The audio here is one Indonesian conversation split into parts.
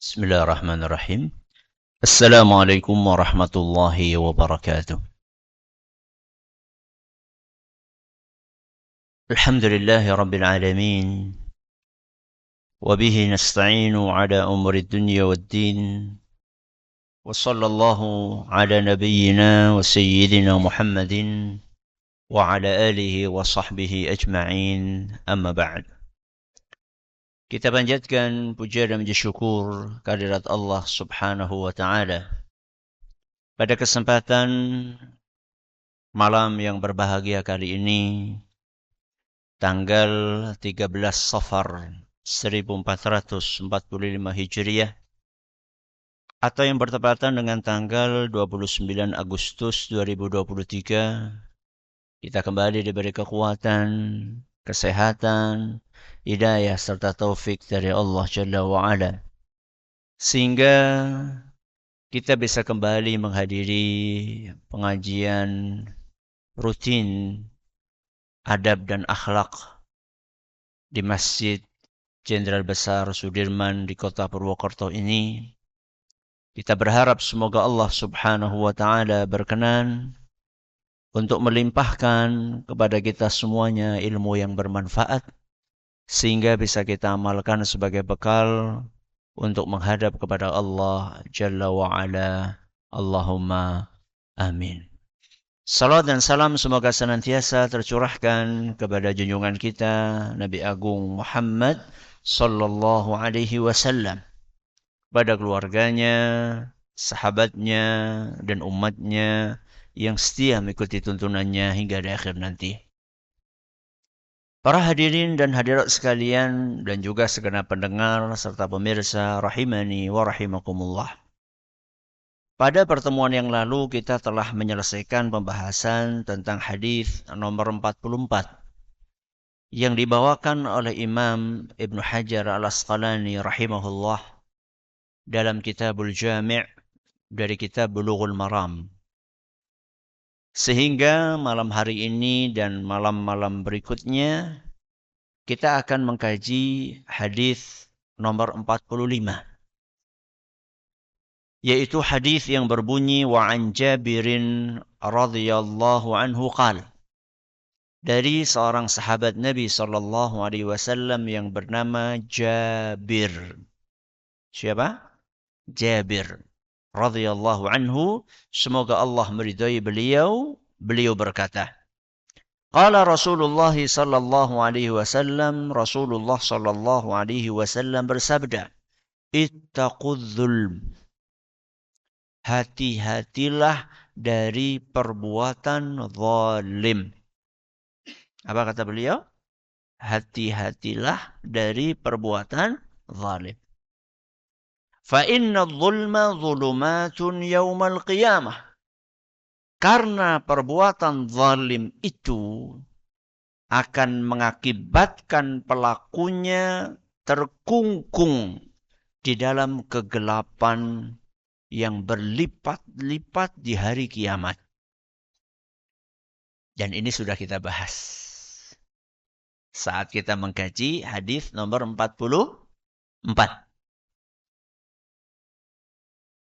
Bismillahirrahmanirrahim. Assalamualaikum warahmatullahi wabarakatuh. Alhamdulillahi rabbil alamin. Wabihi nasta'inu ala umuri dunya wad-din. Wa sallallahu ala nabiyyina wa sayyidina Muhammadin wa ala alihi wa sahbihi ajma'in. Amma ba'd. Kita panjatkan puja dan puji syukur kehadirat Allah Subhanahu wa taala. Pada kesempatan malam yang berbahagia kali ini, tanggal 13 Safar 1445 Hijriah atau yang bertepatan dengan tanggal 29 Agustus 2023, kita kembali diberi kekuatan, kesehatan, hidayah serta taufik dari Allah Jalla wa'ala, sehingga kita bisa kembali menghadiri pengajian rutin adab dan akhlak di Masjid Jenderal Besar Sudirman di kota Purwokerto ini. Kita berharap semoga Allah Subhanahu wa taala berkenan untuk melimpahkan kepada kita semuanya ilmu yang bermanfaat, sehingga bisa kita amalkan sebagai bekal untuk menghadap kepada Allah Jalla wa'ala. Allahumma amin. Salam dan salam semoga senantiasa tercurahkan kepada junjungan kita Nabi Agung Muhammad sallallahu alaihi wasallam, pada keluarganya, sahabatnya, dan umatnya yang setia mengikuti tuntunannya hingga di akhir nanti. Para hadirin dan hadirat sekalian, dan juga segenap pendengar serta pemirsa rahimani wa rahimakumullah. Pada pertemuan yang lalu kita telah menyelesaikan pembahasan tentang hadis nomor 44 yang dibawakan oleh Imam Ibnu Hajar Al-Asqalani rahimahullah dalam Kitabul Jami' dari kitab Bulughul Maram. Sehingga malam hari ini dan malam-malam berikutnya kita akan mengkaji hadis nomor 45, yaitu hadis yang berbunyi wa an Jabirin radhiyallahu anhu qala, dari seorang sahabat Nabi sallallahu alaihi wasallam yang bernama Jabir. Siapa? Jabir radhiyallahu anhu, semoga Allah meridai beliau. Beliau berkata, qala Rasulullah sallallahu alaihi wasallam, Rasulullah sallallahu alaihi wasallam bersabda, ittaqudz zulm, hati-hatilah dari perbuatan zalim. Apa kata beliau? Hati-hatilah dari perbuatan zalim. Fa inna dzulma dzulumatun yaumal qiyamah. Karena perbuatan zalim itu akan mengakibatkan pelakunya terkungkung di dalam kegelapan yang berlipat-lipat di hari kiamat. Dan ini sudah kita bahas saat kita mengkaji hadis nomor 44.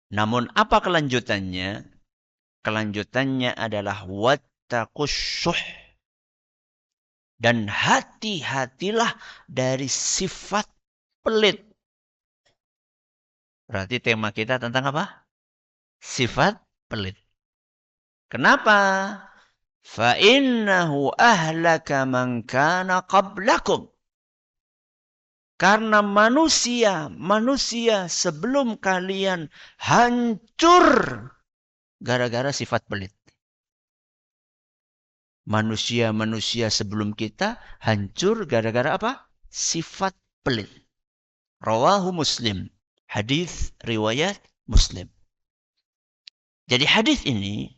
Namun apa kelanjutannya? Kelanjutannya adalah wattaqus syuh, dan hati-hatilah dari sifat pelit. Berarti tema kita tentang apa? Sifat pelit. Kenapa? Fa innahu ahlaka man kana qablakum. Karena manusia sebelum kalian hancur gara-gara sifat pelit. Manusia sebelum kita hancur gara-gara apa? Sifat pelit. Rawahu Muslim. Hadis riwayat Muslim. Jadi hadis ini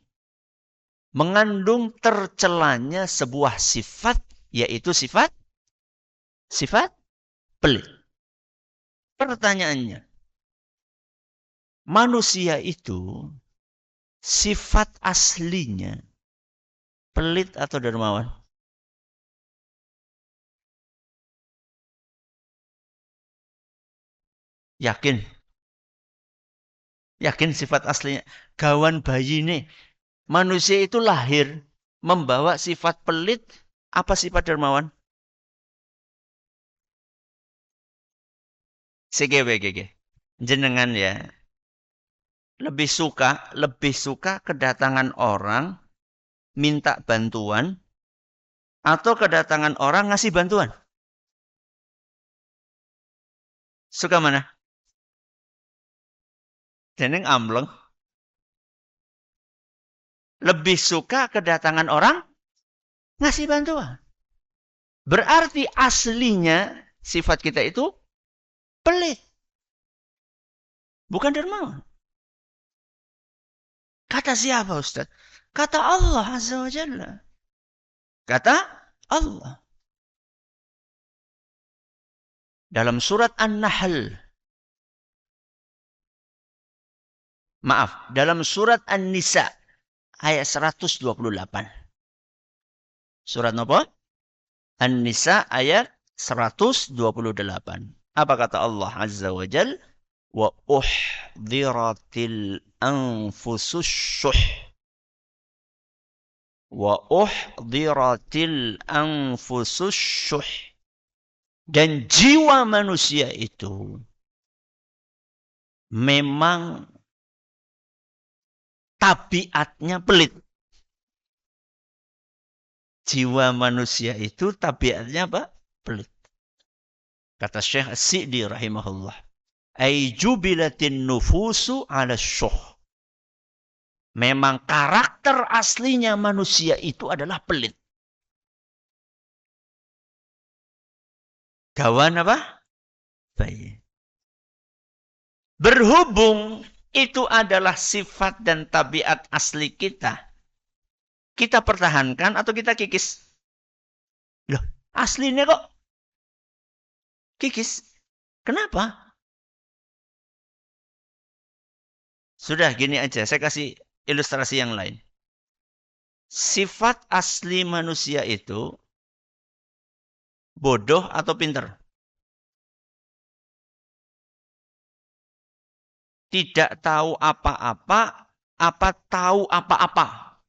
mengandung tercelanya sebuah sifat, yaitu sifat pelit. Pertanyaannya, manusia itu sifat aslinya pelit atau dermawan? Yakin? Yakin sifat aslinya. Gawan bayi nih. Manusia itu lahir membawa sifat pelit. Apa sifat dermawan? CGW. Jenengan ya. Lebih suka kedatangan orang minta bantuan atau kedatangan orang ngasih bantuan? Suka mana? Jeneng amleng. Lebih suka kedatangan orang ngasih bantuan. Berarti aslinya sifat kita itu pelit. Bukan dermawan. Kata siapa Ustaz? Kata Allah Azza wa Jalla. Kata Allah. Dalam surat An-Nahl. Maaf, dalam surat An-Nisa ayat 128. Surat apa? An-Nisa ayat 128. Apa kata Allah Azza wa Jalla? Wa uhdiratil anfusus syuh. Wa uhdiratil anfusus syuh. Dan jiwa manusia itu memang tabiatnya pelit. Jiwa manusia itu tabiatnya apa? Pelit. Kata Syekh As-Sa'di rahimahullah. Ay jubilatin nufusu ala syuh. Memang karakter aslinya manusia itu adalah pelit. Gawan apa? Bayi. Berhubung itu adalah sifat dan tabiat asli kita. Kita pertahankan atau kita kikis? Loh, aslinya kok kikis. Kenapa? Sudah gini aja, saya kasih ilustrasi yang lain. Sifat asli manusia itu bodoh atau pinter? Tidak tahu apa-apa, apa tahu apa-apa?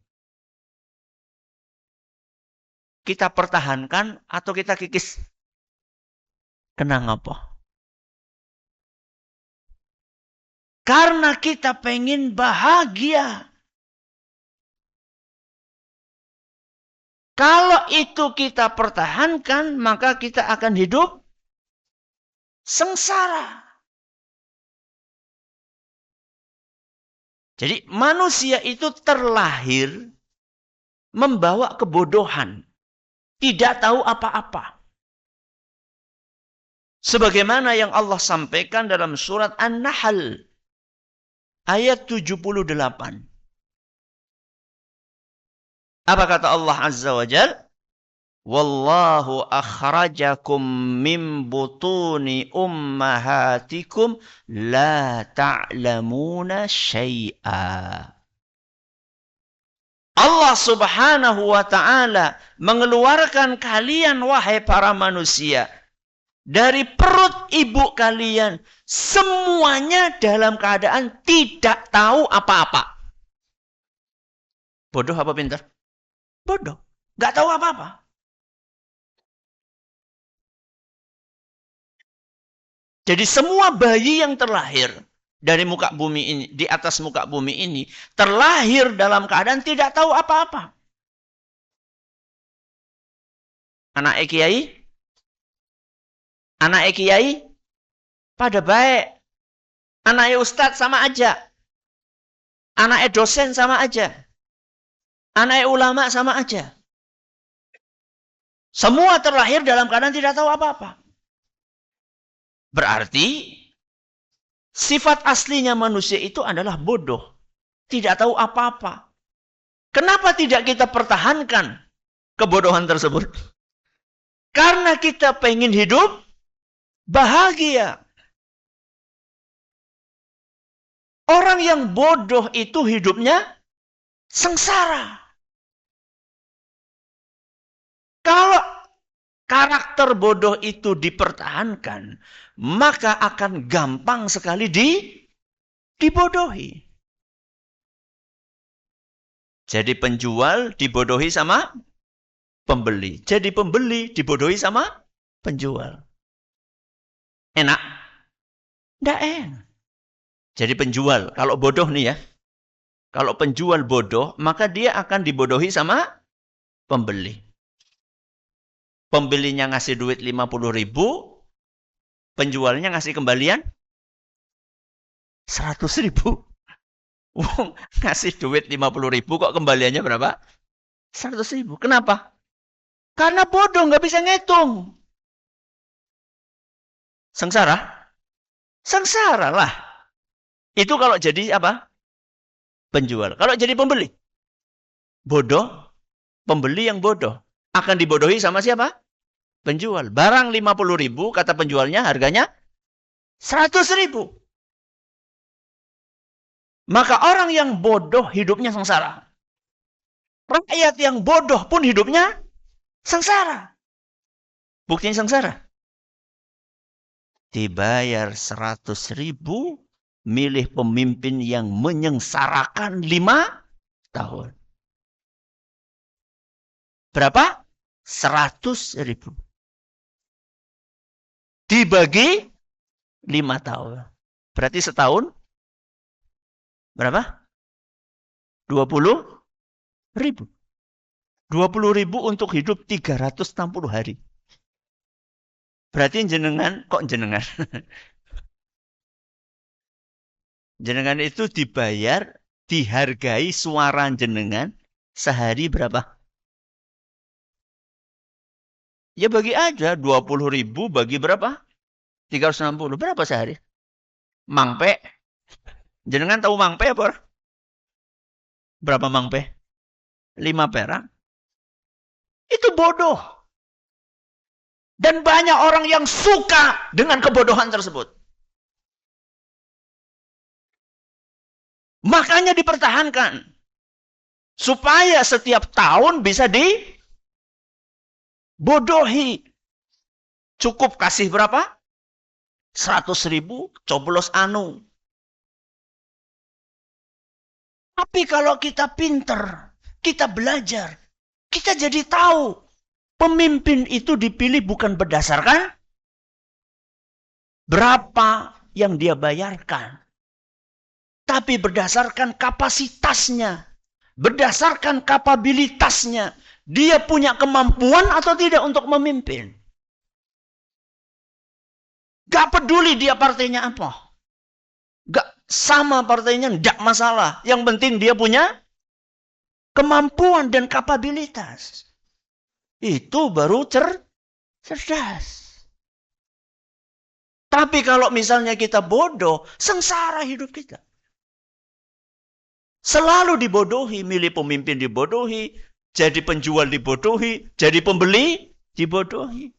Kita pertahankan atau kita kikis? Kenapa? Karena kita pengen bahagia. Kalau itu kita pertahankan, maka kita akan hidup sengsara. Jadi manusia itu terlahir membawa kebodohan. Tidak tahu apa-apa. Sebagaimana yang Allah sampaikan dalam surat An-Nahl. Ayat 78. Apa kata Allah Azza wa Jal? Wallahu akhrajakum min butuni ummahatikum la ta'lamuna syai'a. Allah subhanahu wa ta'ala mengeluarkan kalian wahai para manusia dari perut ibu kalian semuanya dalam keadaan tidak tahu apa-apa. Bodoh apa pintar? Bodoh. Gak tahu apa-apa. Jadi semua bayi yang terlahir dari muka bumi ini, di atas muka bumi ini, terlahir dalam keadaan tidak tahu apa-apa. Anak kiai? Anak kiai pada baik. Anak ustadz sama aja. Anak dosen sama aja. Anak ulama sama aja. Semua terlahir dalam keadaan tidak tahu apa-apa. Berarti sifat aslinya manusia itu adalah bodoh. Tidak tahu apa-apa. Kenapa tidak kita pertahankan kebodohan tersebut? Karena kita pengen hidup bahagia. Orang yang bodoh itu hidupnya sengsara. Kalau karakter bodoh itu dipertahankan, maka akan gampang sekali dibodohi. Jadi penjual dibodohi sama pembeli. Jadi pembeli dibodohi sama penjual. Enak? Nggak enak. Jadi penjual, kalau bodoh nih ya, kalau penjual bodoh, maka dia akan dibodohi sama pembeli. Pembelinya ngasih duit 50.000, penjualnya ngasih kembalian 100.000. Ngasih duit 50.000 kok kembaliannya berapa? 100.000. Kenapa? Karena bodoh, nggak bisa ngitung. Sengsara? Sengsara lah. Itu kalau jadi apa? Penjual. Kalau jadi pembeli? Bodoh. Pembeli yang bodoh. Akan dibodohi sama siapa? Penjual. Barang 50.000, kata penjualnya harganya 100.000. Maka orang yang bodoh hidupnya sengsara. Rakyat yang bodoh pun hidupnya sengsara. Buktinya sengsara. Dibayar 100.000, milih pemimpin yang menyengsarakan 5 tahun. Berapa? 100.000. Dibagi 5 tahun. Berarti setahun berapa? 20.000. 20.000 untuk hidup 360 hari. Berarti jenengan, kok jenengan? Jenengan itu dibayar, dihargai suara jenengan sehari berapa? Ya bagi aja, 20.000 bagi berapa? 360. Berapa sehari? Mangpe. Jenengan tahu mangpe apa? Berapa mangpe? 5 perak. Itu bodoh. Dan banyak orang yang suka dengan kebodohan tersebut. Makanya dipertahankan. Supaya setiap tahun bisa dibodohi. Cukup kasih berapa? 100.000, coblos anu. Tapi kalau kita pinter, kita belajar, kita jadi tahu. Pemimpin itu dipilih bukan berdasarkan berapa yang dia bayarkan. Tapi berdasarkan kapasitasnya. Berdasarkan kapabilitasnya. Dia punya kemampuan atau tidak untuk memimpin. Gak peduli dia partainya apa. Gak sama partainya, gak masalah. Yang penting dia punya kemampuan dan kapabilitas. Itu baru cerdas. Tapi kalau misalnya kita bodoh, sengsara hidup kita. Selalu dibodohi, milih pemimpin dibodohi, jadi penjual dibodohi, jadi pembeli dibodohi.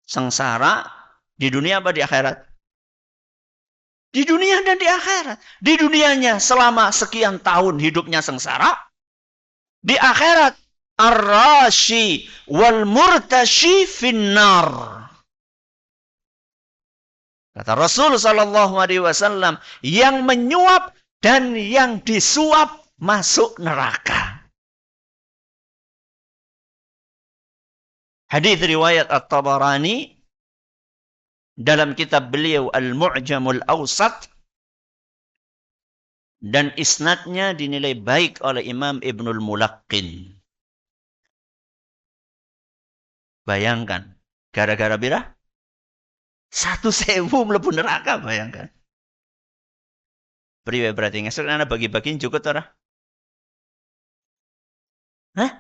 Sengsara di dunia apa di akhirat? Di dunia dan di akhirat. Di dunianya selama sekian tahun hidupnya sengsara. Di akhirat ar-rashi wal murtashi finnar. Kata Rasul sallallahu alaihi wasallam, yang menyuap dan yang disuap masuk neraka. Hadis riwayat At-Tabarani dalam kitab beliau Al-Mu'jamul Awsat, dan isnadnya dinilai baik oleh Imam Ibnul Mulaqqin. Bayangkan, gara-gara bira 1.000 mlebu neraka, bayangkan. Priwe berarti ngesuk ana bagi-bagiin cukup ora? Hah?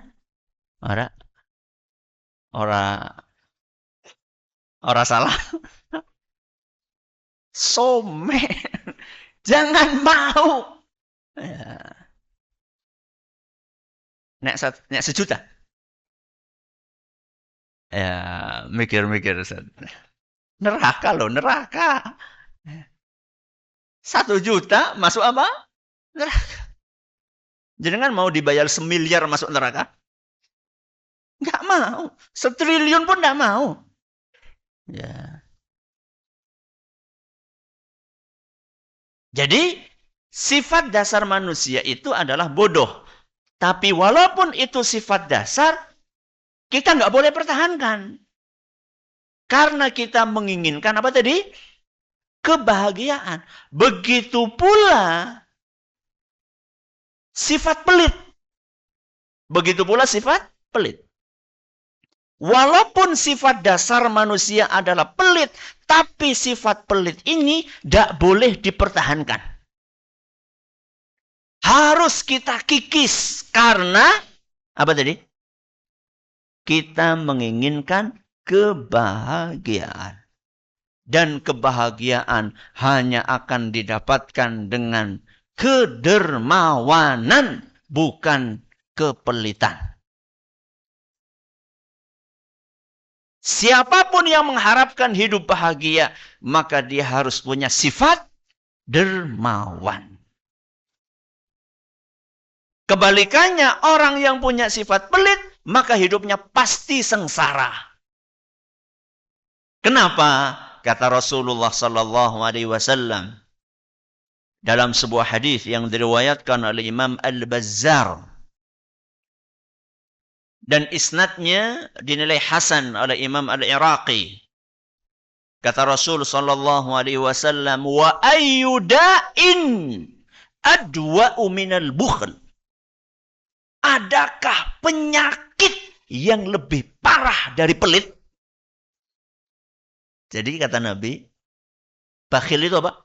Ora. Ora salah. Some. Jangan mau. Ya. Nek sejuta. Ya, mikir-mikir. Neraka loh, neraka. 1 juta masuk apa? Neraka. Jangan mau dibayar 1.000.000.000 masuk neraka? Nggak mau. 1 triliun pun nggak mau. Ya. Jadi, sifat dasar manusia itu adalah bodoh. Tapi walaupun itu sifat dasar, kita nggak boleh pertahankan. Karena kita menginginkan apa tadi? Kebahagiaan. Begitu pula sifat pelit. Begitu pula sifat pelit. Walaupun sifat dasar manusia adalah pelit, tapi sifat pelit ini tidak boleh dipertahankan. Harus kita kikis karena apa tadi? Kita menginginkan kebahagiaan. Dan kebahagiaan hanya akan didapatkan dengan kedermawanan, bukan kepelitan. Siapapun yang mengharapkan hidup bahagia, maka dia harus punya sifat dermawan. Kebalikannya, orang yang punya sifat pelit, maka hidupnya pasti sengsara. Kenapa? Kata Rasulullah sallallahu alaihi wasallam dalam sebuah hadis yang diriwayatkan oleh Imam Al-Bazzar dan isnadnya dinilai hasan oleh Imam Al-Iraqi. Kata Rasul sallallahu alaihi wasallam, "Wa ayyu da'in adwa'u minal bukhl?" Adakah penyakit yang lebih parah dari pelit? Jadi kata Nabi, bakhil itu apa?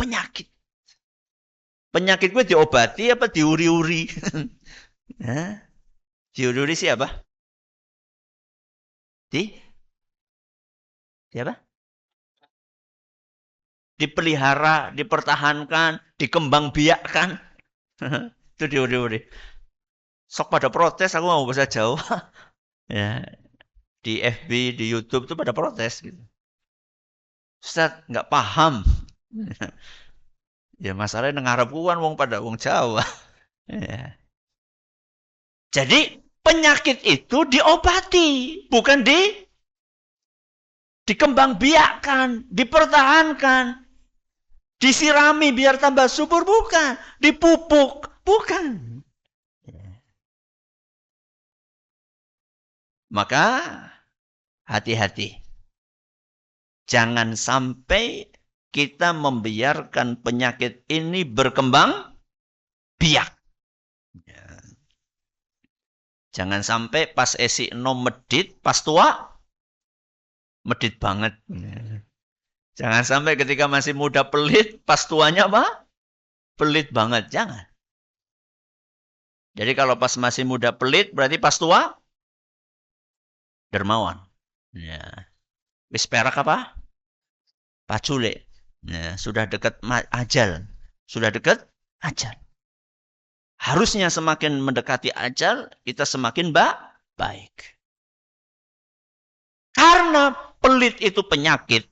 Penyakit. Penyakit gue diobati apa diuri-uri? Diuri-uri siapa? Siapa? Dipelihara, dipertahankan, dikembangbiakkan. Itu diuri-uri. Sok pada protes, aku nggak bisa jauh. Ya, di FB, di YouTube tuh pada protes gitu. Ustaz, nggak paham. Ya masalahnya ngarepku kan wong pada wong Jawa. Ya. Jadi penyakit itu diobati, bukan dikembangbiakkan, dipertahankan, disirami biar tambah subur, bukan, dipupuk, bukan. Maka hati-hati. Jangan sampai kita membiarkan penyakit ini berkembang biak. Ya. Jangan sampai pas esi nom medit, pas tua medit banget. Ya. Jangan sampai ketika masih muda pelit, pas tuanya apa? Pelit banget. Jangan. Jadi kalau pas masih muda pelit, berarti pas tua dermawan. Ya. Wis perak apa? Pacule. Ya, sudah dekat ajal. Sudah dekat ajal. Harusnya semakin mendekati ajal, kita semakin baik. Karena pelit itu penyakit,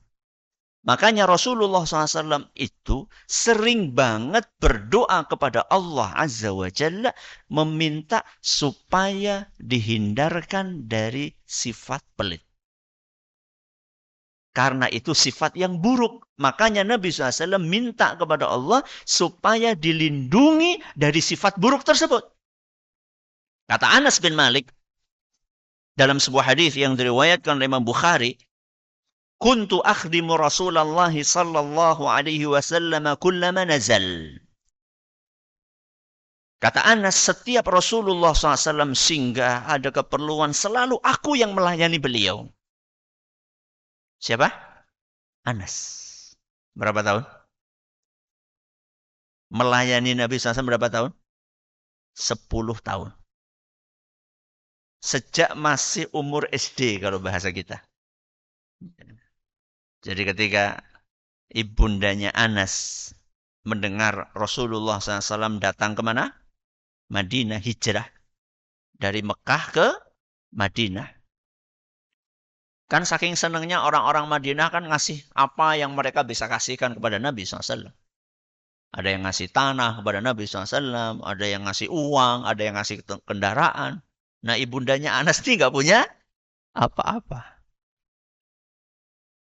makanya Rasulullah SAW itu sering banget berdoa kepada Allah Azza wa Jalla meminta supaya dihindarkan dari sifat pelit. Karena itu sifat yang buruk. Makanya Nabi SAW minta kepada Allah supaya dilindungi dari sifat buruk tersebut. Kata Anas bin Malik dalam sebuah hadis yang diriwayatkan oleh Imam Bukhari, "Kuntu akhdimu Rasulullah sallallahu alaihi wasallam kullama nazal." Kata Anas, setiap Rasulullah SAW singgah ada keperluan, selalu aku yang melayani beliau. Siapa? Anas. Berapa tahun? Melayani Nabi SAW berapa tahun? 10 tahun. Sejak masih umur SD kalau bahasa kita. Jadi ketika ibundanya Anas mendengar Rasulullah SAW datang ke mana? Madinah, hijrah. Dari Mekah ke Madinah. Kan saking senangnya orang-orang Madinah kan ngasih apa yang mereka bisa kasihkan kepada Nabi SAW. Ada yang ngasih tanah kepada Nabi SAW, ada yang ngasih uang, ada yang ngasih kendaraan. Nah ibundanya Anas ini nggak punya apa-apa.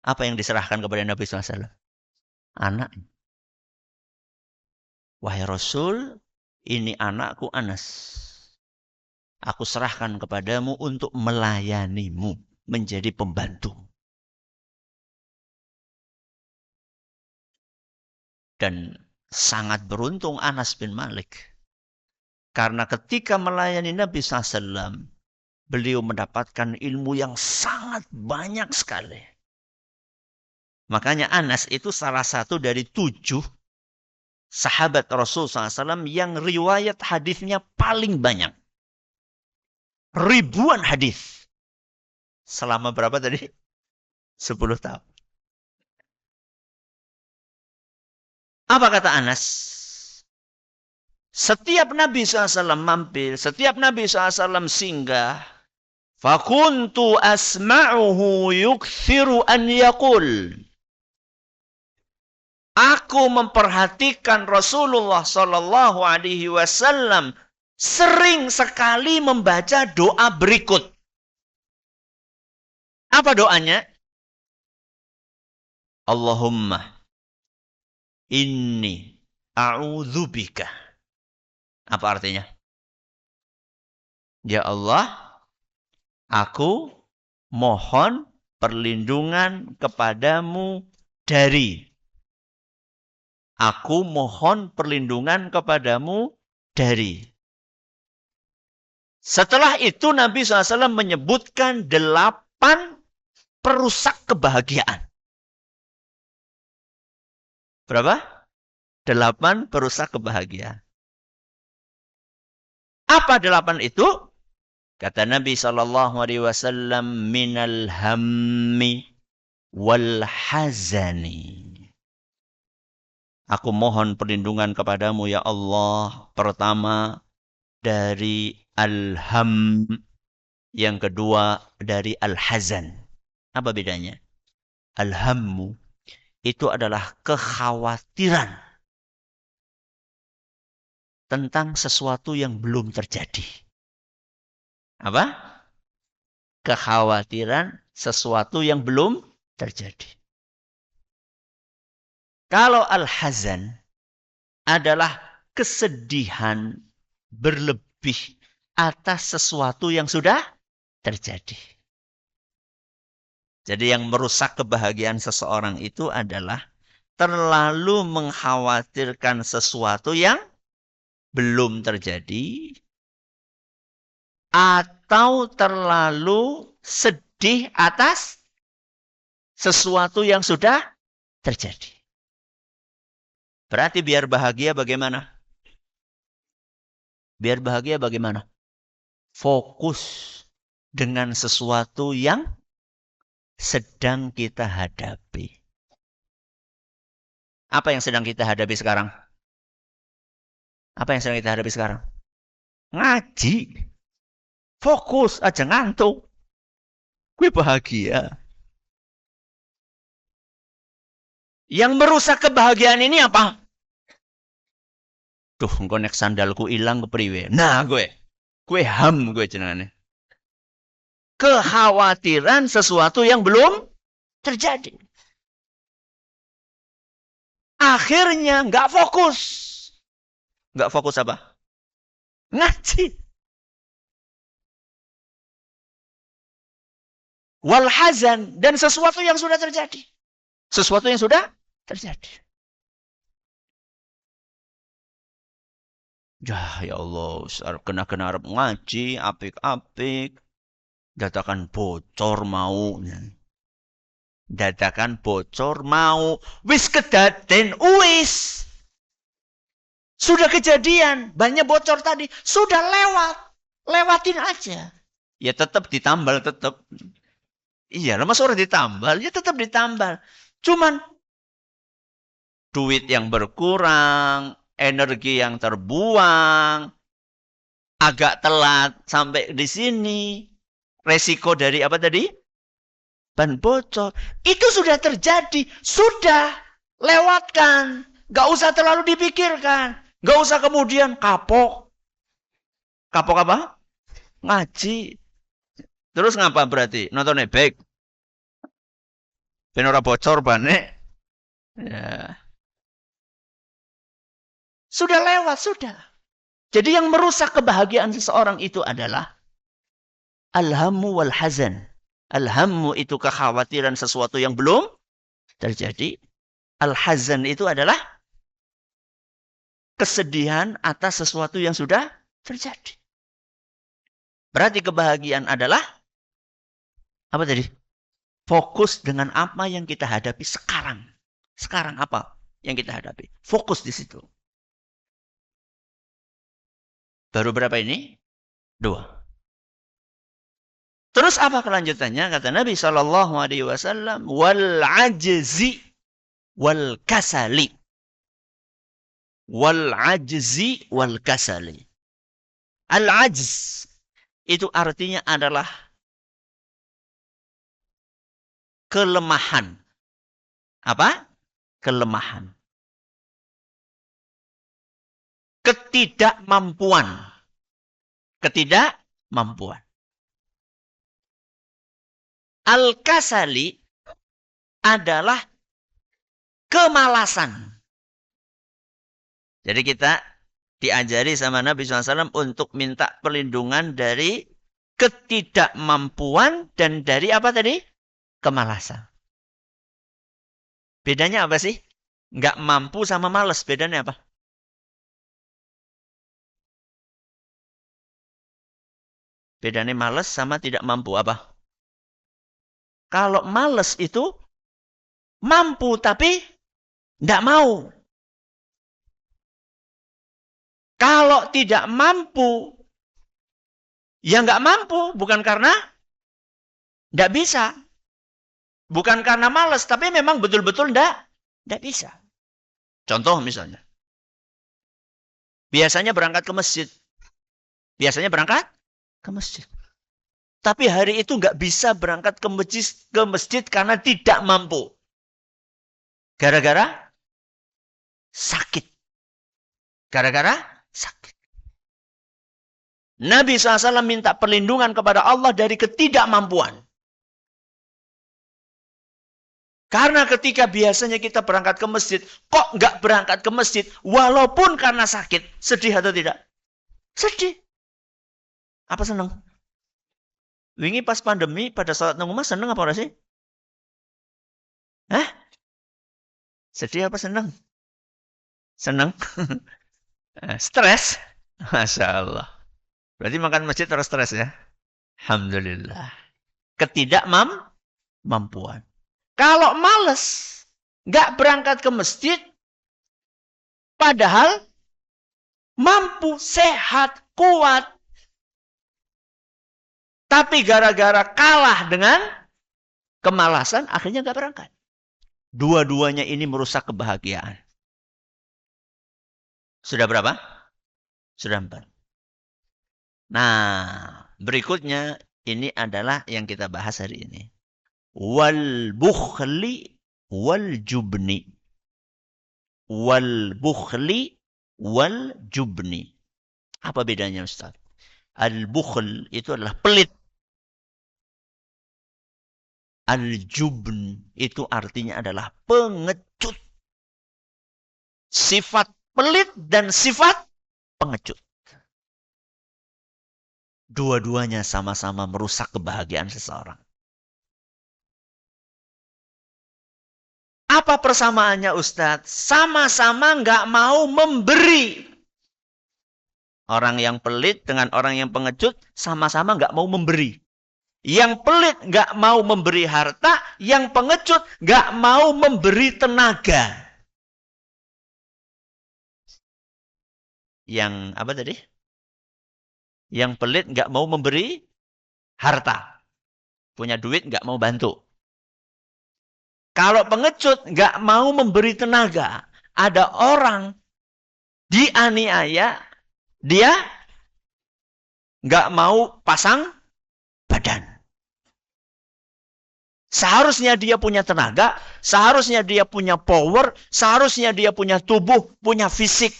Apa yang diserahkan kepada Nabi SAW? Anak. Wahai Rasul, ini anakku Anas. Aku serahkan kepadamu untuk melayanimu, menjadi pembantu. Dan sangat beruntung Anas bin Malik. Karena ketika melayani Nabi SAW, beliau mendapatkan ilmu yang sangat banyak sekali. Makanya Anas itu salah satu dari 7 sahabat Rasul SAW yang riwayat hadisnya paling banyak. Ribuan hadis. Selama berapa tadi? 10 tahun. Apa kata Anas? Setiap Nabi SAW mampir, setiap Nabi SAW singgah, fakuntu asma'uhu yukthiru an yaqul. Aku memperhatikan Rasulullah Sallallahu Alaihi Wasallam sering sekali membaca doa berikut. Apa doanya? Allahumma inni a'udzubika. Apa artinya? Ya Allah, aku mohon perlindungan kepadamu dari. Aku mohon perlindungan kepadamu dari. Setelah itu Nabi SAW menyebutkan 8 perusak kebahagiaan. Berapa? 8 perusak kebahagiaan. Apa 8 itu? Kata Nabi SAW, minal hammi wal hazani. Aku mohon perlindungan kepadamu ya Allah. Pertama dari al-ham. Yang kedua dari al-hazan. Apa bedanya? Al-hammu itu adalah kekhawatiran tentang sesuatu yang belum terjadi. Apa? Kekhawatiran sesuatu yang belum terjadi. Kalau al-hazan adalah kesedihan berlebih atas sesuatu yang sudah terjadi. Jadi yang merusak kebahagiaan seseorang itu adalah terlalu mengkhawatirkan sesuatu yang belum terjadi atau terlalu sedih atas sesuatu yang sudah terjadi. Berarti biar bahagia bagaimana? Biar bahagia bagaimana? Fokus dengan sesuatu yang sedang kita hadapi. Apa yang sedang kita hadapi sekarang? Apa yang sedang kita hadapi sekarang? Ngaji. Fokus aja ngantuk. Gue bahagia. Yang merusak kebahagiaan ini apa? Duh, engko nek sandalku hilang kepriwe. Nah, gue ham gue jenengane. Kekhawatiran sesuatu yang belum terjadi. Akhirnya nggak fokus. Nggak fokus apa? Ngaji. Wal hazan. Dan sesuatu yang sudah terjadi. Sesuatu yang sudah terjadi. Ya Allah, kena arep ngaji, apik-apik. Dadakan bocor mau. Dadakan bocor mau. Wis kedaden, wis. Sudah kejadian. Banyak bocor tadi. Sudah lewat. Lewatin aja. Ya tetap ditambal, tetap. Iya, masa orang ditambal? Ya tetap ditambal. Cuman duit yang berkurang, energi yang terbuang, agak telat sampai di sini. Resiko dari apa tadi? Ban bocor. Itu sudah terjadi. Sudah. Lewatkan. Gak usah terlalu dipikirkan. Gak usah kemudian kapok. Kapok apa? Ngaji. Terus ngapa berarti? Nonton ebek. Ben ora bocor bane. Ya. Sudah lewat, sudah. Jadi yang merusak kebahagiaan seseorang itu adalah al-hammu wal hazan. Al-hammu itu kekhawatiran sesuatu yang belum terjadi. Al-hazan itu adalah kesedihan atas sesuatu yang sudah terjadi. Berarti kebahagiaan adalah apa tadi? Fokus dengan apa yang kita hadapi sekarang. Sekarang apa yang kita hadapi? Fokus di situ. Baru berapa ini? 2. Terus apa kelanjutannya? Kata Nabi SAW, wal ajzi wal kasali. Wal ajzi wal kasali. Al ajz itu artinya adalah kelemahan. Apa? Kelemahan. Ketidakmampuan. Ketidakmampuan. Al-kasali adalah kemalasan. Jadi kita diajari sama Nabi SAW untuk minta perlindungan dari ketidakmampuan dan dari apa tadi? Kemalasan. Bedanya apa sih? Nggak mampu sama malas. Bedanya apa? Bedanya malas sama tidak mampu apa? Kalau malas itu mampu tapi nggak mau. Kalau tidak mampu, ya nggak mampu. Bukan karena nggak bisa. Bukan karena malas, tapi memang betul-betul nggak bisa. Contoh misalnya. Biasanya berangkat ke masjid. Biasanya berangkat ke masjid. Tapi hari itu nggak bisa berangkat ke masjid karena tidak mampu. Gara-gara sakit. Gara-gara sakit. Nabi SAW minta perlindungan kepada Allah dari ketidakmampuan. Karena ketika biasanya kita berangkat ke masjid, kok nggak berangkat ke masjid walaupun karena sakit? Sedih atau tidak? Sedih. Apa senang? Wingi pas pandemi pada salat nang omah seneng apa ora sih? Hah? Sedih apa senang? Senang. Stres? Masya Allah. Berarti makan masjid terus stres ya? Alhamdulillah. Ketidakmampuan. Kalau males, nggak berangkat ke masjid, padahal mampu, sehat, kuat. Tapi gara-gara kalah dengan kemalasan, akhirnya nggak berangkat. Dua-duanya ini merusak kebahagiaan. Sudah berapa? Sudah 4. Nah, berikutnya ini adalah yang kita bahas hari ini. Wal bukhli wal jubni. Wal bukhli wal jubni. Apa bedanya Ustaz? Al-bukhl itu adalah pelit. Al-jubn itu artinya adalah pengecut. Sifat pelit dan sifat pengecut. Dua-duanya sama-sama merusak kebahagiaan seseorang. Apa persamaannya Ustadz? Sama-sama nggak mau memberi. Orang yang pelit dengan orang yang pengecut sama-sama nggak mau memberi. Yang pelit nggak mau memberi harta, yang pengecut nggak mau memberi tenaga. Yang apa tadi? Yang pelit nggak mau memberi harta. Punya duit nggak mau bantu. Kalau pengecut nggak mau memberi tenaga. Ada orang dianiaya, dia nggak mau pasang badan. Seharusnya dia punya tenaga, seharusnya dia punya power, seharusnya dia punya tubuh, punya fisik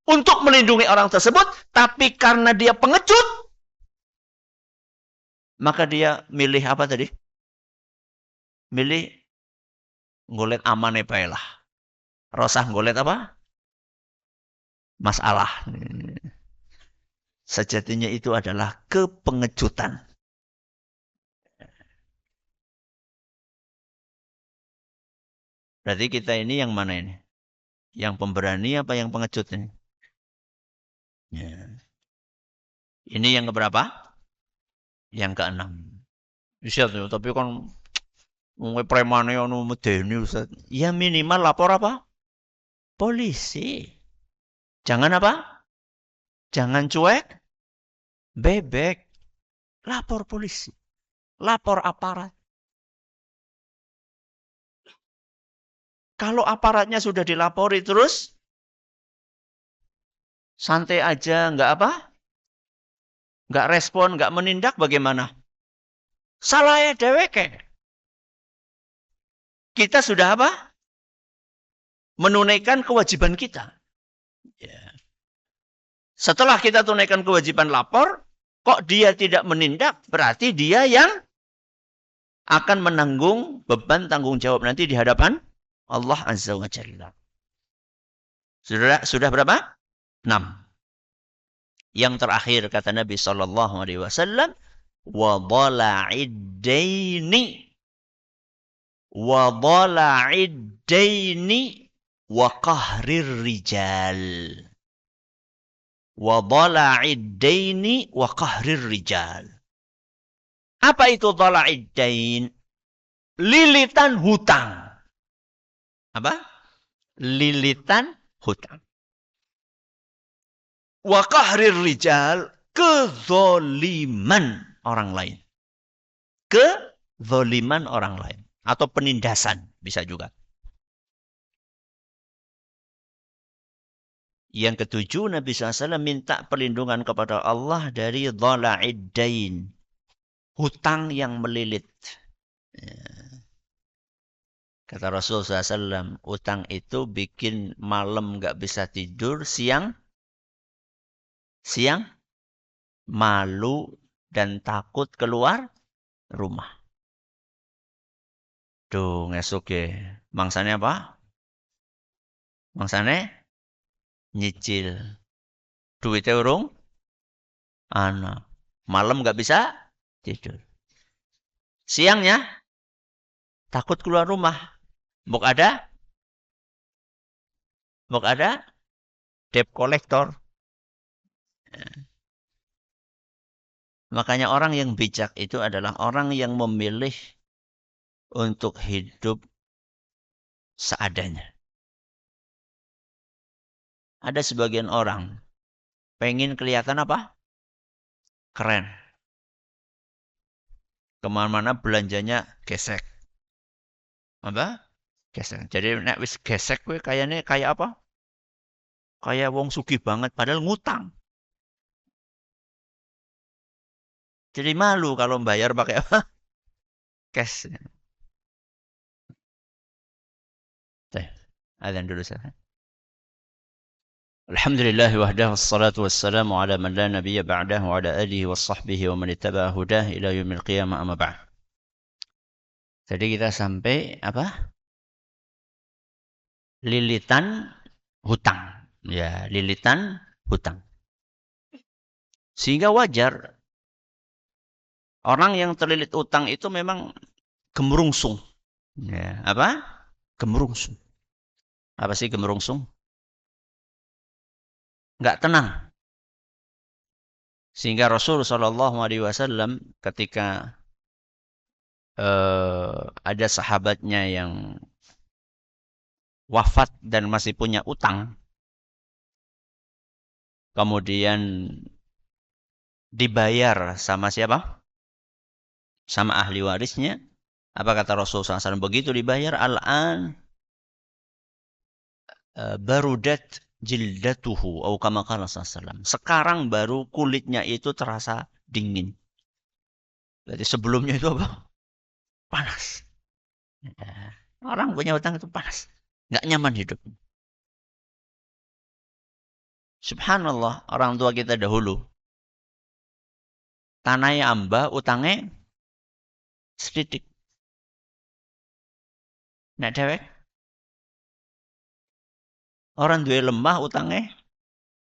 untuk melindungi orang tersebut, tapi karena dia pengecut, maka dia milih apa tadi? Milih ngolet amane bae lah. Rosah ngolet apa? masalah. Sejatinya itu adalah kepengejutan. Berarti kita ini yang mana ini? Yang pemberani apa yang pengecut ini? Ya. Ini yang keberapa? Yang keenam. Bisa tuh, tapi kan premane ono medeni Ustaz. Ya minimal lapor apa? Polisi. Jangan apa? Jangan cuek, bebek. Lapor polisi. Lapor aparat. Kalau aparatnya sudah dilapori terus, santai aja, nggak apa? Nggak respon, nggak menindak, bagaimana? Salah ya deweke. Kita sudah apa? Menunaikan kewajiban kita. Ya. Setelah kita tunaikan kewajiban lapor, kok dia tidak menindak, berarti dia yang akan menanggung beban tanggung jawab nanti di hadapan Allah Azza wa Jalla. Sudah berapa? 6. Yang terakhir kata Nabi sallallahu alaihi wasallam, wa dhala'id-daini wa dhala'id-daini wa qahrir rijal. Wa dhala'id-daini wa qahrir rijal. Apa itu dhala'id-dain? Lilitan hutang. Apa? Lilitan hutang. Wa qahrir rijal, kezoliman orang lain. Kezoliman orang lain. Atau penindasan, bisa juga. Yang ketujuh, Nabi SAW minta perlindungan kepada Allah dari dhala'id dain. Hutang yang melilit. Kata Rasul SAW, hutang itu bikin malam nggak bisa tidur, siang malu dan takut keluar rumah. Duh, ngesuk ya. Mangsanya apa? Mangsanya nyicil. Duitnya urung? Anak. Malam nggak bisa tidur. Siangnya takut keluar rumah. Bok ada debt collector. Makanya orang yang bijak itu adalah orang yang memilih untuk hidup seadanya. Ada sebagian orang pengen kelihatan apa? Keren. Kemana-mana belanjanya gesek. Apa? Gesek. Jadi nek wis gesek kowe kayaknya kayak apa? Kayak wong sugih banget padahal ngutang. Jadi malu kalau bayar pakai apa? Cash. Teh. Adzan dulu saya. Alhamdulillah wahdah wassalatu wassalamu ala man la nabiyya ba'dah wa ala alihi wa sahbihi wa man ittaba'a hudah ila yaumil qiyamah amma ba'd. Jadi kita sampai apa? Lilitan hutang. Ya, lilitan hutang. Sehingga wajar orang yang terlilit utang itu memang gemerungsung. Ya, apa? Gemerungsung. Apa sih gemerungsung? Enggak tenang. Sehingga Rasul Shallallahu Alaihi Wasallam ketika ada sahabatnya yang wafat dan masih punya utang, kemudian dibayar sama siapa? Sama ahli warisnya. Apa kata Rasul SAW? Begitu dibayar, al-an barudat jildatuhu atau kama qala sallallahu. Sekarang baru kulitnya itu terasa dingin. Berarti sebelumnya itu apa? Panas. Ya. Orang punya utang itu panas. Nggak nyaman hidup. Subhanallah, orang tua kita dahulu. Tanahnya amba, utangnya sedikit. Nek dewek. Orang duwe lemah, utangnya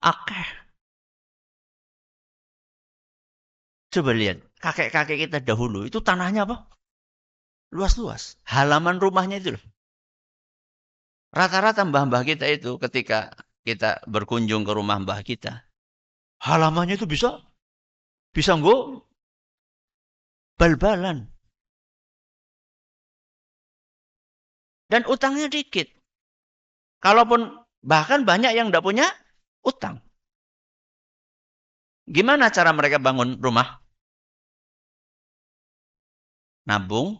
Akeh. Coba lihat, kakek-kakek kita dahulu itu tanahnya apa? Luas-luas. Halaman rumahnya itu loh. Rata-rata mbah-mbah kita itu ketika kita berkunjung ke rumah mbah kita, halamannya itu bisa nggo bal-balan. Dan utangnya dikit. Kalaupun bahkan banyak yang tidak punya utang. Gimana cara mereka bangun rumah? Nabung,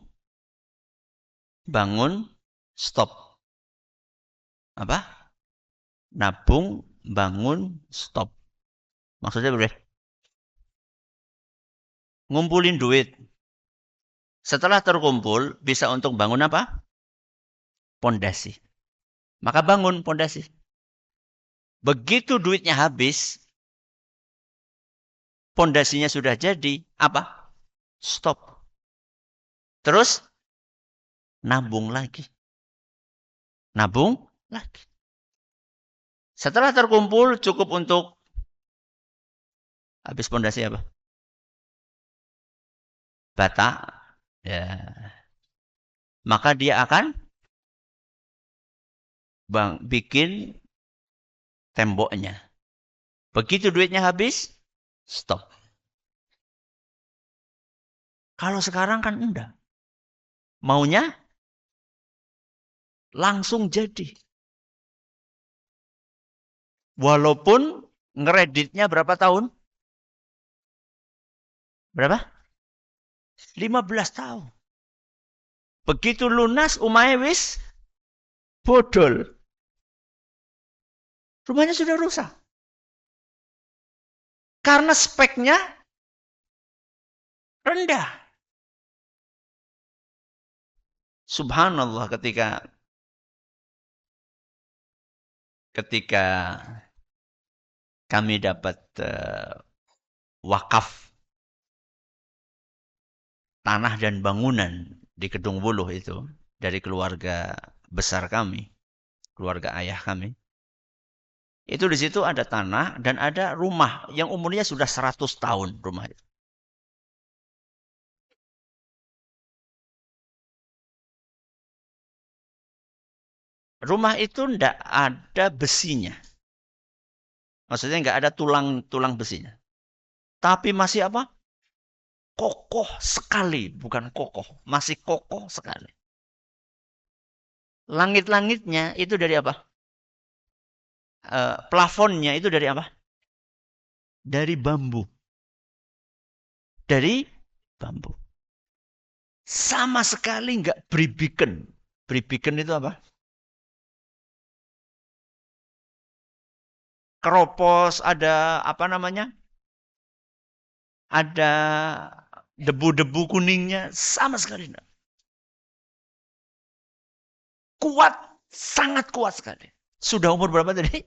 bangun, stop. Apa? Nabung, bangun, stop. Maksudnya boleh ngumpulin duit. Setelah terkumpul, bisa untuk bangun apa? Pondasi. Maka bangun pondasi. Begitu duitnya habis, pondasinya sudah jadi, apa? Stop. Terus nabung lagi. Nabung lagi. Setelah terkumpul cukup untuk habis pondasi apa? Bata. Ya. Maka dia akan bikin temboknya. Begitu duitnya habis, stop. Kalau sekarang kan enggak. Maunya langsung jadi. Walaupun ngereditnya berapa tahun? Berapa? 15 tahun. Begitu lunas, umay wis bodol. Rumahnya sudah rusak. Karena speknya rendah. Subhanallah ketika kami dapat wakaf tanah dan bangunan di Kedung Wuluh itu dari keluarga besar kami, keluarga ayah kami. Itu di situ ada tanah dan ada rumah yang umurnya sudah 100 tahun rumah itu. Rumah itu ndak ada besinya. Maksudnya nggak ada tulang besinya. Tapi masih apa? Kokoh sekali. Bukan kokoh. Masih kokoh sekali. Langit-langitnya itu dari apa? Plafonnya itu dari apa? Dari bambu. Dari bambu. Sama sekali nggak beribiken. Beribiken itu apa? Keropos, ada apa namanya? Ada debu-debu kuningnya. Sama sekali enggak. Kuat, sangat kuat sekali. Sudah umur berapa tadi?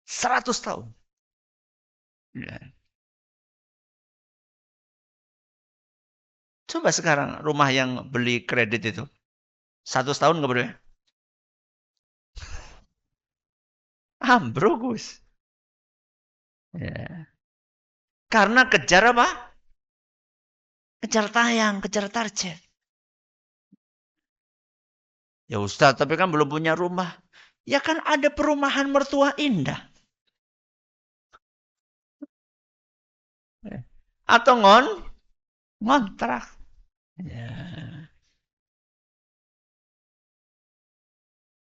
100 tahun. Ya. Coba sekarang rumah yang beli kredit itu. 100 tahun nggak boleh? Ambruk, Gus. Ya. Karena kejar apa? Kejar tayang, kejar target. Ya Ustaz, tapi kan belum punya rumah. Ya kan ada perumahan mertua indah. Atau ngontrak. Ya.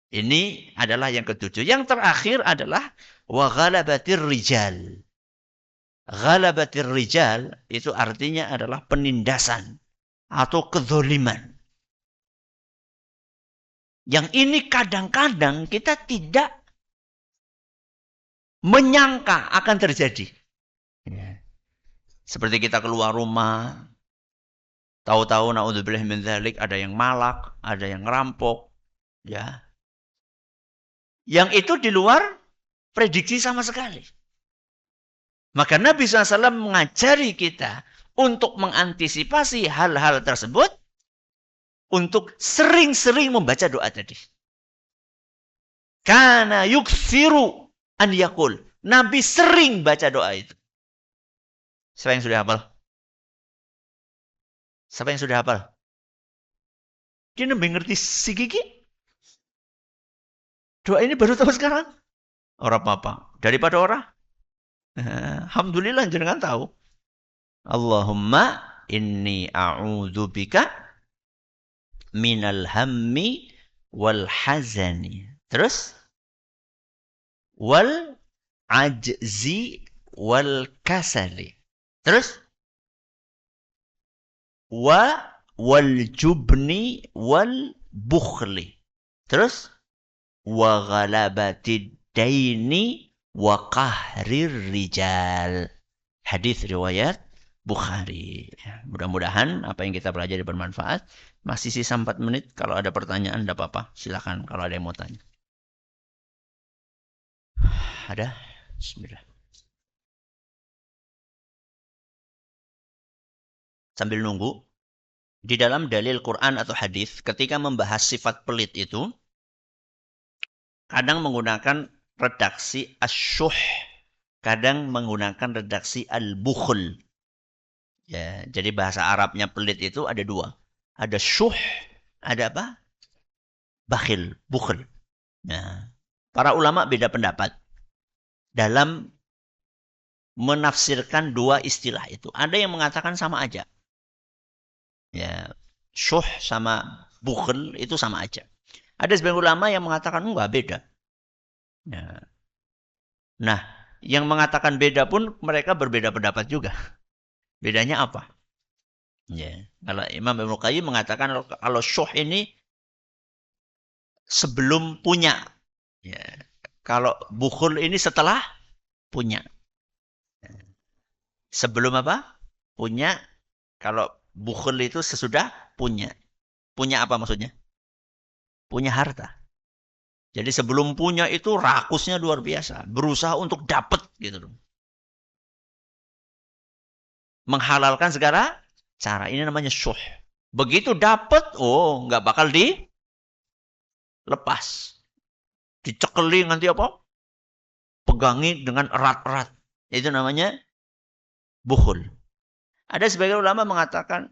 Ini adalah yang ketujuh. Yang terakhir adalah wa ghalabatir rijal. Ghalabatir rijal itu artinya adalah penindasan atau kezoliman. Yang ini kadang-kadang kita tidak menyangka akan terjadi. Ya. Seperti kita keluar rumah, tahu-tahu naudzubillah min dzalik ada yang malak, ada yang ngerampok, ya. Yang itu di luar prediksi sama sekali. Maka Nabi SAW mengajari kita untuk mengantisipasi hal-hal tersebut, untuk sering-sering membaca doa tadi. Kana yuksiru an yakul. Nabi sering baca doa itu. Siapa yang sudah hafal? Siapa yang sudah hafal? Dia lebih ngerti si Kiki. Doa ini baru tahu sekarang. Orang apa? Daripada orang. Alhamdulillah jangan tahu. Allahumma inni a'udzubika minal hammi wal hazani. Terus wal ajzi wal kasali. Terus wal jubni wal bukhli. Terus wa ghalabatid daini wa qahrir rijal. Hadis riwayat Bukhari. Mudah-mudahan apa yang kita pelajari bermanfaat. Masih sisa 4 menit. Kalau ada pertanyaan, tidak apa-apa. Silakan kalau ada yang mau tanya. Ada? Bismillah. Sambil nunggu. Di dalam dalil Quran atau hadis, ketika membahas sifat pelit itu, kadang menggunakan redaksi asyuh. Kadang menggunakan redaksi al-bukhl. Ya, jadi bahasa Arabnya pelit itu ada 2. Ada syuh, ada apa? Bakhil, bukhl. Nah, para ulama beda pendapat dalam menafsirkan 2 istilah itu. Ada yang mengatakan sama aja. Ya, syuh sama bukhl itu sama aja. Ada sebagian ulama yang mengatakan enggak, beda. Ya. Nah, yang mengatakan beda pun mereka berbeda pendapat juga. Bedanya apa? Ya, kalau Imam Ibnu Qayyim mengatakan kalau syuh ini sebelum punya. Ya. Kalau bukhul ini setelah punya. Sebelum apa? Punya. Kalau bukhul itu sesudah punya. Punya apa maksudnya? Punya harta. Jadi sebelum punya itu rakusnya luar biasa. Berusaha untuk dapat gitu loh. Menghalalkan segala cara. Ini namanya syuh. Begitu dapat, oh nggak bakal dilepas. Dicekeli nanti apa? Pegangi dengan erat-erat. Itu namanya bukhul. Ada sebagian ulama mengatakan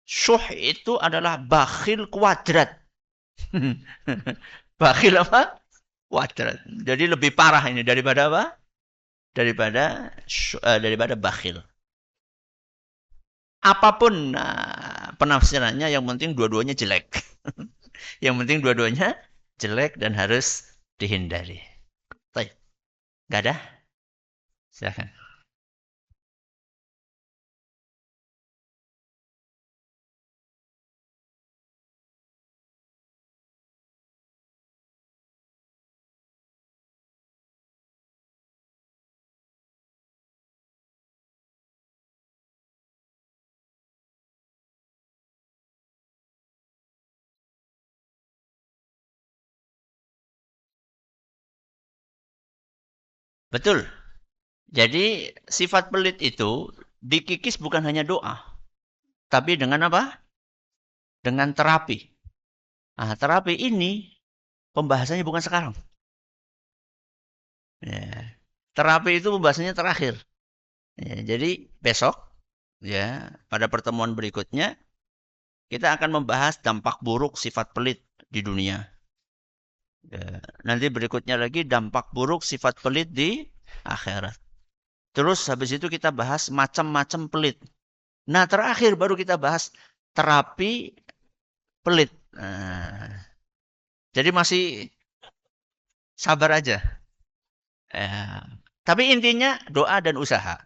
syuh itu adalah bakhil kuadrat. Bakhil apa? Kuadrat. Jadi lebih parah ini daripada apa? Daripada bakhil. Apapun penafsirannya, yang penting dua-duanya jelek. Yang penting dua-duanya jelek dan harus dihindari. Baik. Gak ada? Silakan. Betul. Jadi sifat pelit itu dikikis bukan hanya doa, tapi dengan apa? Dengan terapi. Nah, terapi ini pembahasannya bukan sekarang. Ya. Terapi itu pembahasannya terakhir. Ya, jadi besok, ya, pada pertemuan berikutnya kita akan membahas dampak buruk sifat pelit di dunia. Ya, nanti berikutnya lagi dampak buruk sifat pelit di akhirat. Terus habis itu kita bahas macam-macam pelit. Nah, terakhir baru kita bahas terapi pelit. Nah, jadi masih sabar aja. Tapi intinya doa dan usaha.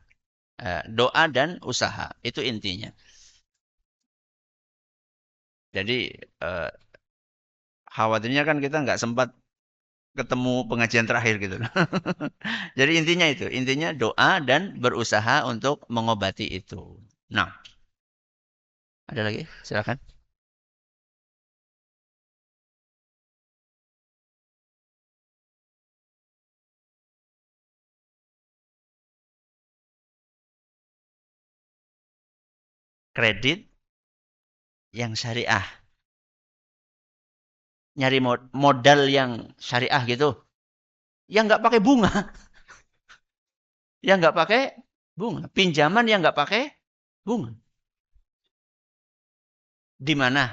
Doa dan usaha. Itu intinya. Jadi khawatirnya kan kita nggak sempat ketemu pengajian terakhir gitu. Jadi intinya itu. Intinya doa dan berusaha untuk mengobati itu. Nah, ada lagi? Silakan. Kredit yang syariah. Nyari modal yang syariah gitu. Yang nggak pakai bunga. yang nggak pakai bunga. Pinjaman yang nggak pakai bunga. Di mana?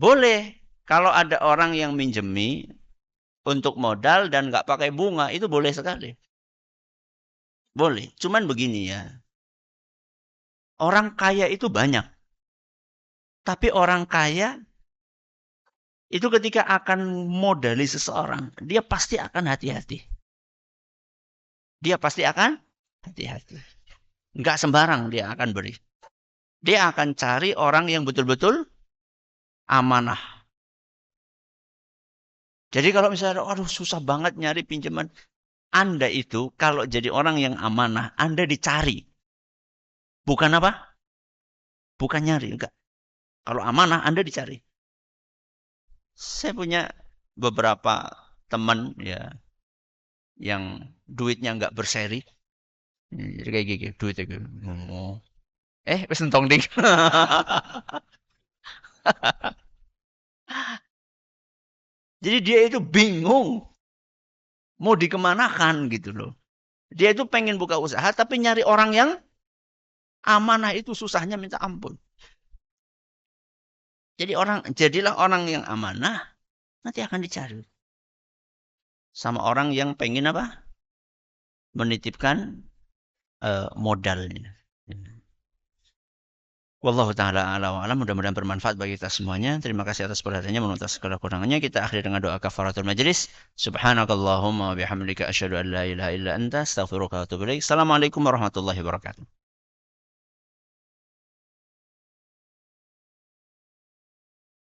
Boleh. Kalau ada orang yang minjemi untuk modal dan nggak pakai bunga, itu boleh sekali. Boleh. Cuman begini ya. Orang kaya itu banyak. Tapi orang kaya itu ketika akan modali seseorang, dia pasti akan hati-hati. Dia pasti akan hati-hati. Nggak sembarang dia akan beri. Dia akan cari orang yang betul-betul amanah. Jadi kalau misalnya, aduh susah banget nyari pinjaman. Anda itu kalau jadi orang yang amanah, Anda dicari. Bukan apa? Bukan nyari. Enggak. Kalau amanah, Anda dicari. Saya punya beberapa teman ya yang duitnya nggak berseri. Jadi kayak gini, duitnya gitu. Oh. Wes entong ding. Jadi dia itu bingung mau dikemanakan gitu loh. Dia itu pengen buka usaha tapi nyari orang yang amanah itu susahnya minta ampun. Jadilah orang yang amanah, nanti akan dicari. Sama orang yang pengen apa? Menitipkan modalnya. Wallahu ta'ala ala wa alam. Mudah-mudahan bermanfaat bagi kita semuanya. Terima kasih atas perhatiannya. Menurut segala kurangannya, kita akhiri dengan doa kafaratul majelis. Subhanakallahumma wa bihamdika asyhadu an la ilaha illa anta astaghfiruka wa atubu ilaik. Assalamualaikum warahmatullahi wabarakatuh.